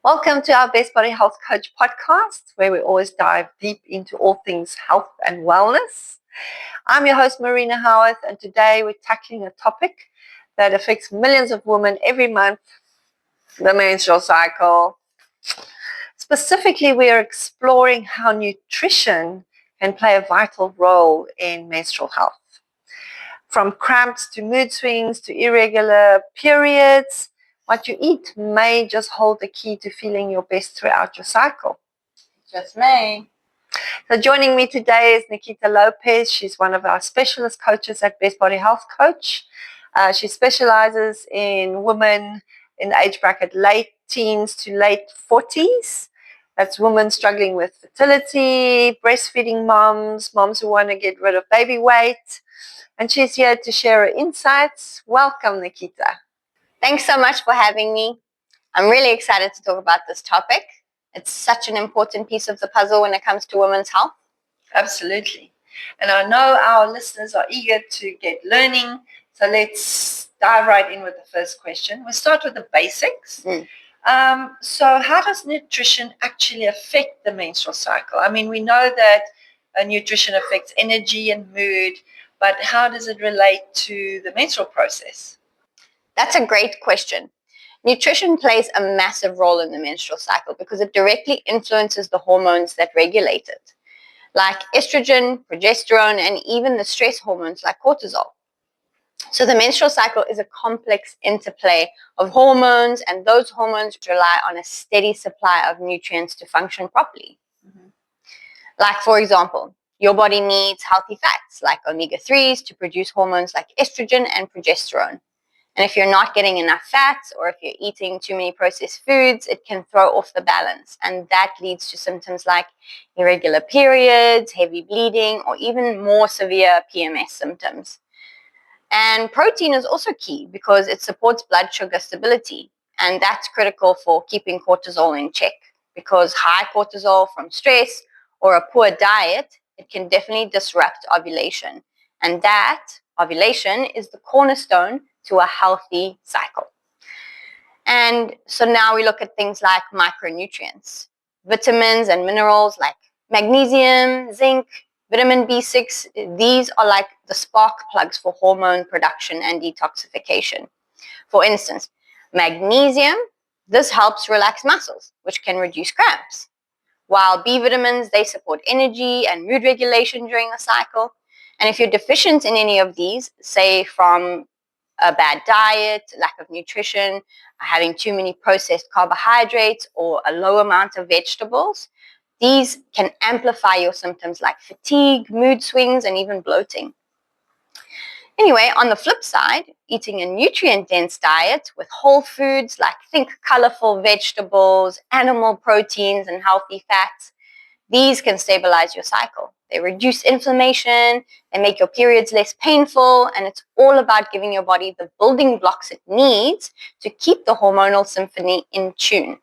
Welcome to our Best Body Health Coach podcast, where we always dive deep into all things health and wellness. I'm your host, Marina Howarth, and today we're tackling a topic that affects millions of women every month, the menstrual cycle. Specifically, we are exploring how nutrition can play a vital role in menstrual health. From cramps to mood swings to irregular periods, what you eat may just hold the key to feeling your best throughout your cycle. Just may. So joining me today is Nikita Lopez. She's one of our specialist coaches at Best Body Health Coach. She specializes in women in the age bracket late teens to late 40s. That's women struggling with fertility, breastfeeding moms who want to get rid of baby weight. And she's here to share her insights. Welcome, Nikita. Thanks so much for having me. I'm really excited to talk about this topic. It's such an important piece of the puzzle when it comes to women's health. Absolutely. And I know our listeners are eager to get learning. So let's dive right in with the first question. We'll start with the basics. So how does nutrition actually affect the menstrual cycle? I mean, we know that nutrition affects energy and mood, but how does it relate to the menstrual process? That's a great question. Nutrition plays a massive role in the menstrual cycle because it directly influences the hormones that regulate it, like estrogen, progesterone, and even the stress hormones like cortisol. So the menstrual cycle is a complex interplay of hormones, and those hormones rely on a steady supply of nutrients to function properly. Like, for example, your body needs healthy fats like omega-3s to produce hormones like estrogen and progesterone. And if you're not getting enough fats, or if you're eating too many processed foods, it can throw off the balance. And that leads to symptoms like irregular periods, heavy bleeding, or even more severe PMS symptoms. And protein is also key because it supports blood sugar stability. And that's critical for keeping cortisol in check, because high cortisol from stress or a poor diet, it can definitely disrupt ovulation. And that ovulation is the cornerstone to a healthy cycle. And so now we look at things like micronutrients, vitamins and minerals like magnesium, zinc, vitamin B6. These are like the spark plugs for hormone production and detoxification. For instance, magnesium, this helps relax muscles, which can reduce cramps. While B vitamins, they support energy and mood regulation during the cycle. And if you're deficient in any of these, say from a bad diet, lack of nutrition, having too many processed carbohydrates, or a low amount of vegetables, these can amplify your symptoms like fatigue, mood swings, and even bloating. Anyway, on the flip side, eating a nutrient-dense diet with whole foods, like think colorful vegetables, animal proteins, and healthy fats, these can stabilize your cycle. They reduce inflammation, they make your periods less painful, and it's all about giving your body the building blocks it needs to keep the hormonal symphony in tune.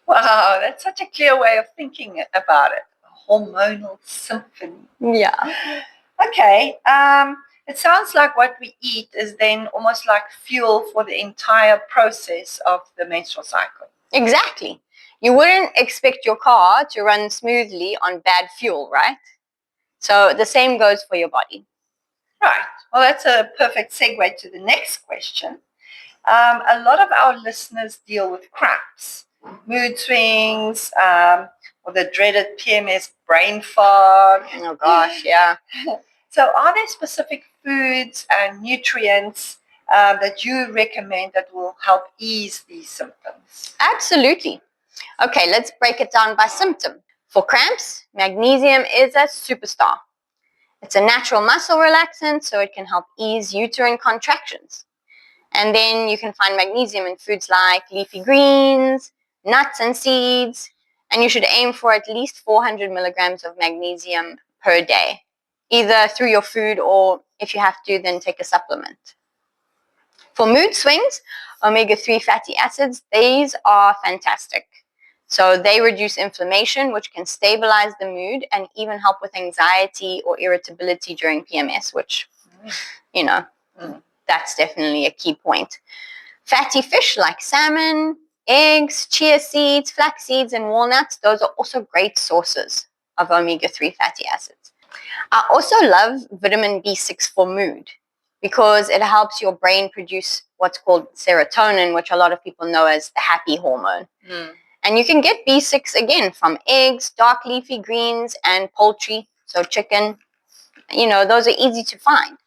Wow, that's such a clear way of thinking about it. A hormonal symphony. Yeah. Okay. It sounds like what we eat is then almost like fuel for the entire process of the menstrual cycle. Exactly. You wouldn't expect your car to run smoothly on bad fuel, right? So the same goes for your body. Right. Well, that's a perfect segue to the next question. A lot of our listeners deal with cramps, mood swings, or the dreaded PMS brain fog. Oh gosh, yeah. So are there specific foods and nutrients that you recommend that will help ease these symptoms? Absolutely. Okay, let's break it down by symptom. For cramps, magnesium is a superstar. It's a natural muscle relaxant, so it can help ease uterine contractions. And then you can find magnesium in foods like leafy greens, nuts and seeds, and you should aim for at least 400 milligrams of magnesium per day, either through your food or if you have to, then take a supplement. For mood swings, omega-3 fatty acids, these are fantastic. So they reduce inflammation, which can stabilize the mood and even help with anxiety or irritability during PMS, which, That's definitely a key point. Fatty fish like salmon, eggs, chia seeds, flax seeds, and walnuts, those are also great sources of omega-3 fatty acids. I also love vitamin B6 for mood because it helps your brain produce what's called serotonin, which a lot of people know as the happy hormone. And you can get B6 again from eggs, dark leafy greens, and poultry, so chicken. Those are easy to find.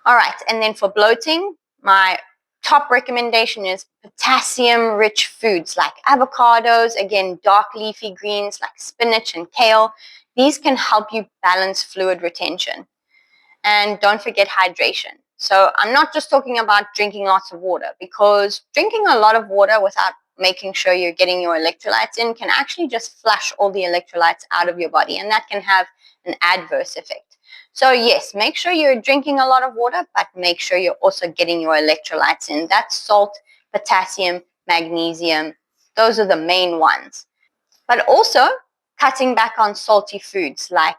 All right, and then for bloating, my top recommendation is potassium-rich foods like avocados, again, dark leafy greens like spinach and kale. These can help you balance fluid retention. And don't forget hydration. So I'm not just talking about drinking lots of water, because drinking a lot of water without making sure you're getting your electrolytes in can actually just flush all the electrolytes out of your body, and that can have an adverse effect. So yes, make sure you're drinking a lot of water, but make sure you're also getting your electrolytes in. That's salt, potassium, magnesium. Those are the main ones. But also cutting back on salty foods like,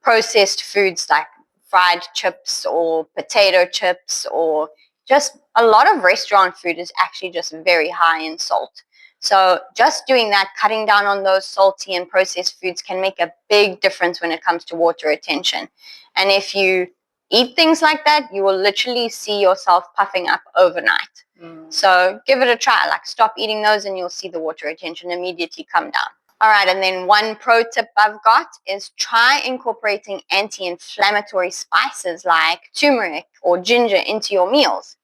processed foods like fried chips or potato chips, or just a lot of restaurant food is actually just very high in salt. So just doing that, cutting down on those salty and processed foods, can make a big difference when it comes to water retention. And if you eat things like that, you will literally see yourself puffing up overnight. So give it a try. Like, stop eating those and you'll see the water retention immediately come down. All right, and then one pro tip I've got is try incorporating anti-inflammatory spices like turmeric or ginger into your meals.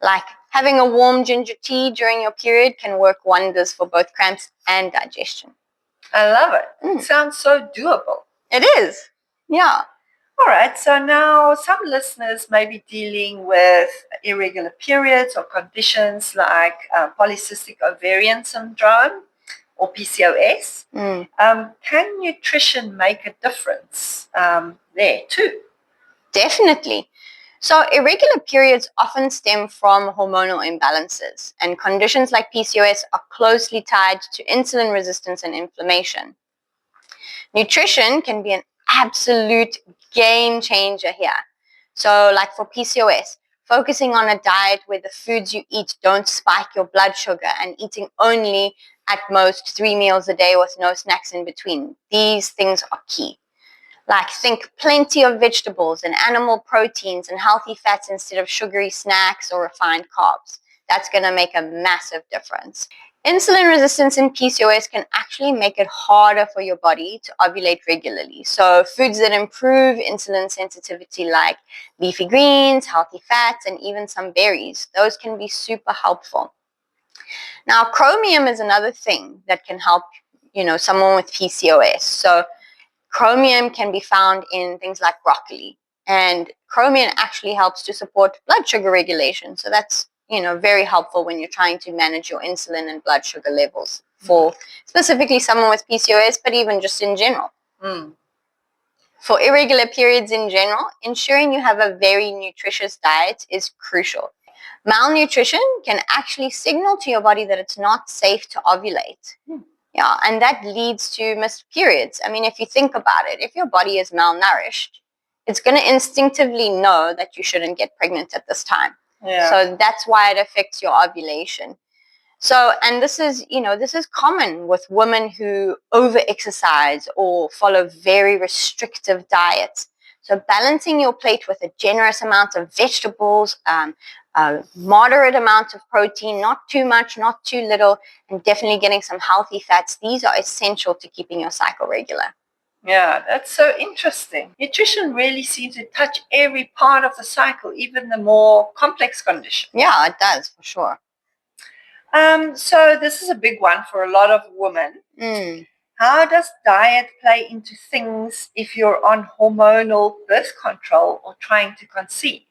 Like having a warm ginger tea during your period can work wonders for both cramps and digestion. I love it. It sounds so doable. It is. Yeah. All right, so now some listeners may be dealing with irregular periods or conditions like polycystic ovarian syndrome or PCOS. Can nutrition make a difference there too? Definitely. So irregular periods often stem from hormonal imbalances, and conditions like PCOS are closely tied to insulin resistance and inflammation. Nutrition can be an absolute game changer here. So like for PCOS, focusing on a diet where the foods you eat don't spike your blood sugar and eating only at most 3 meals a day with no snacks in between. These things are key. Like, think plenty of vegetables and animal proteins and healthy fats instead of sugary snacks or refined carbs. That's going to make a massive difference. Insulin resistance in PCOS can actually make it harder for your body to ovulate regularly. So foods that improve insulin sensitivity like leafy greens, healthy fats, and even some berries, those can be super helpful. Now, chromium is another thing that can help, someone with PCOS. So chromium can be found in things like broccoli, and chromium actually helps to support blood sugar regulation. So that's, very helpful when you're trying to manage your insulin and blood sugar levels for specifically someone with PCOS, but even just in general. For irregular periods in general, ensuring you have a very nutritious diet is crucial. Malnutrition can actually signal to your body that it's not safe to ovulate. Yeah, and that leads to missed periods. I mean, if you think about it, if your body is malnourished, it's going to instinctively know that you shouldn't get pregnant at this time. Yeah. So that's why it affects your ovulation. So, and this is common with women who over-exercise or follow very restrictive diets. So balancing your plate with a generous amount of vegetables, a moderate amount of protein, not too much, not too little, and definitely getting some healthy fats. These are essential to keeping your cycle regular. Yeah, that's so interesting. Nutrition really seems to touch every part of the cycle, even the more complex conditions. Yeah, it does, for sure. So this is a big one for a lot of women. How does diet play into things if you're on hormonal birth control or trying to conceive?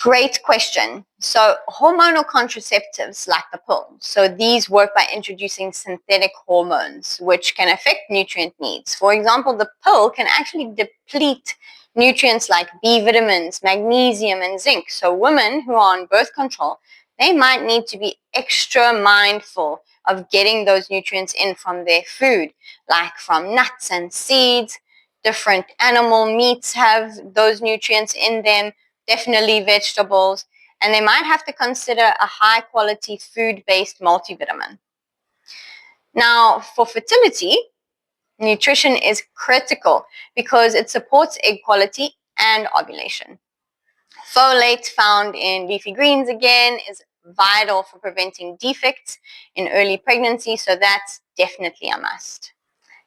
Great question. So hormonal contraceptives like the pill. So these work by introducing synthetic hormones, which can affect nutrient needs. For example, the pill can actually deplete nutrients like B vitamins, magnesium, and zinc. So women who are on birth control, they might need to be extra mindful of getting those nutrients in from their food, like from nuts and seeds. Different animal meats have those nutrients in them. Definitely vegetables. and they might have to consider a high-quality food-based multivitamin. Now, for fertility, nutrition is critical because it supports egg quality and ovulation. Folate found in leafy greens, again, is vital for preventing defects in early pregnancy, so that's definitely a must.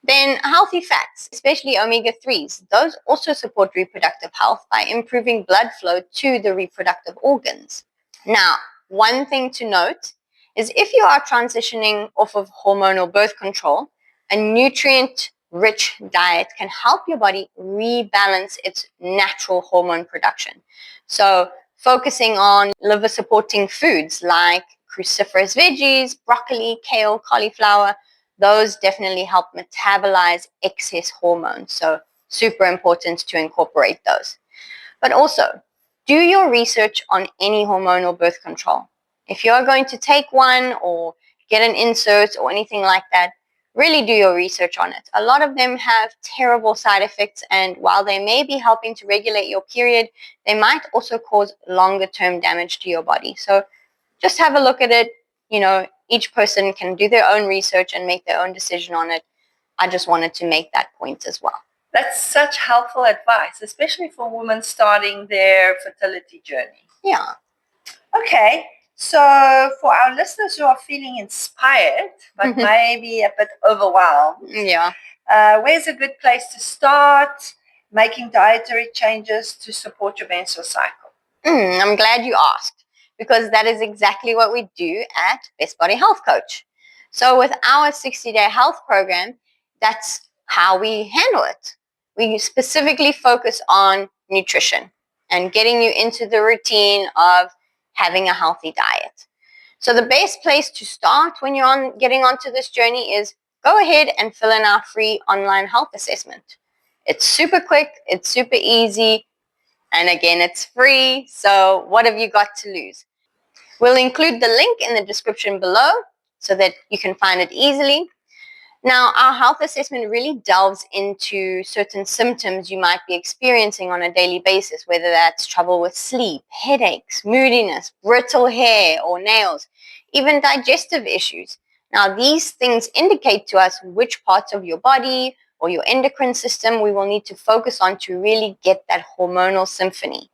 Then healthy fats, especially omega-3s, those also support reproductive health by improving blood flow to the reproductive organs. Now, one thing to note is if you are transitioning off of hormonal birth control, a nutrient-rich diet can help your body rebalance its natural hormone production. So focusing on liver-supporting foods like cruciferous veggies, broccoli, kale, cauliflower, those definitely help metabolize excess hormones. So super important to incorporate those. But also, do your research on any hormonal birth control. If you're going to take one or get an insert or anything like that, really do your research on it. A lot of them have terrible side effects, and while they may be helping to regulate your period, they might also cause longer-term damage to your body. So just have a look at it. Each person can do their own research and make their own decision on it. I just wanted to make that point as well. That's such helpful advice, especially for women starting their fertility journey. Yeah. Okay, so for our listeners who are feeling inspired, but maybe a bit overwhelmed, Yeah. Where's a good place to start making dietary changes to support your menstrual cycle? I'm glad you asked, because that is exactly what we do at Best Body Health Coach. So with our 60-day health program, that's how we handle it. We specifically focus on nutrition and getting you into the routine of having a healthy diet. So the best place to start when you're getting onto this journey is go ahead and fill in our free online health assessment. It's super quick, it's super easy, and again, it's free, so what have you got to lose? We'll include the link in the description below so that you can find it easily. Now, our health assessment really delves into certain symptoms you might be experiencing on a daily basis, whether that's trouble with sleep, headaches, moodiness, brittle hair or nails, even digestive issues. Now, these things indicate to us which parts of your body or your endocrine system we will need to focus on to really get that hormonal symphony.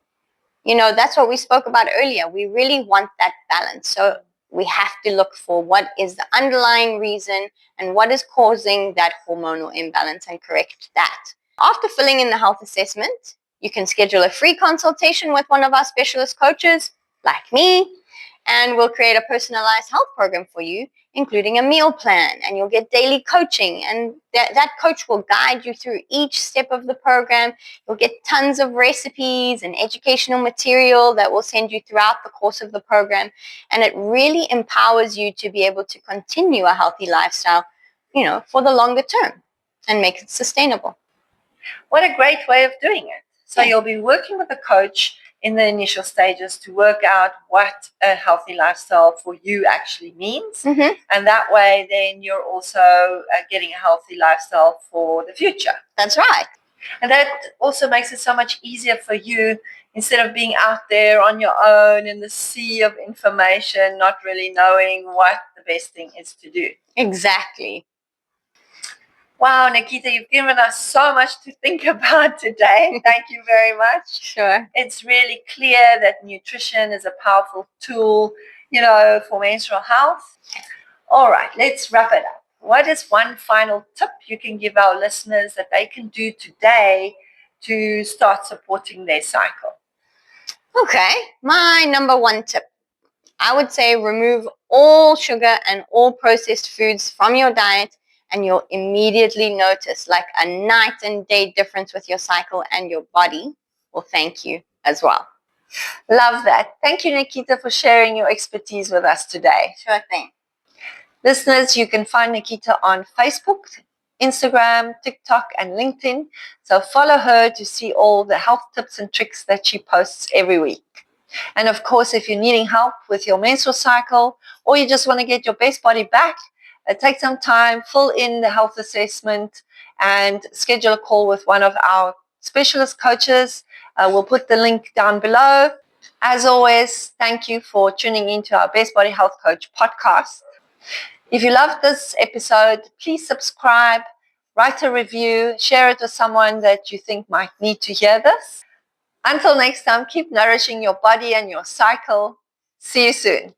That's what we spoke about earlier. We really want that balance. So we have to look for what is the underlying reason and what is causing that hormonal imbalance and correct that. After filling in the health assessment, you can schedule a free consultation with one of our specialist coaches, like me, and we'll create a personalized health program for you, including a meal plan, and you'll get daily coaching, and that coach will guide you through each step of the program. You'll get tons of recipes and educational material that will send you throughout the course of the program, and it really empowers you to be able to continue a healthy lifestyle, for the longer term and make it sustainable. What a great way of doing it. So you'll be working with a coach in the initial stages to work out what a healthy lifestyle for you actually means. And that way, then you're also getting a healthy lifestyle for the future. That's right. And that also makes it so much easier for you instead of being out there on your own in the sea of information, not really knowing what the best thing is to do. Exactly. Wow, Nikita, you've given us so much to think about today. Thank you very much. Sure. It's really clear that nutrition is a powerful tool, for menstrual health. All right, let's wrap it up. What is one final tip you can give our listeners that they can do today to start supporting their cycle? Okay, my number one tip. I would say remove all sugar and all processed foods from your diet, and you'll immediately notice like a night and day difference with your cycle, and your body will thank you as well. Love that. Thank you, Nikita, for sharing your expertise with us today. Sure thing. Listeners, you can find Nikita on Facebook, Instagram, TikTok, and LinkedIn. So follow her to see all the health tips and tricks that she posts every week. And of course, if you're needing help with your menstrual cycle, or you just want to get your best body back, take some time, fill in the health assessment, and schedule a call with one of our specialist coaches. We'll put the link down below. As always, thank you for tuning into our Best Body Health Coach podcast. If you loved this episode, please subscribe, write a review, share it with someone that you think might need to hear this. Until next time, keep nourishing your body and your cycle. See you soon.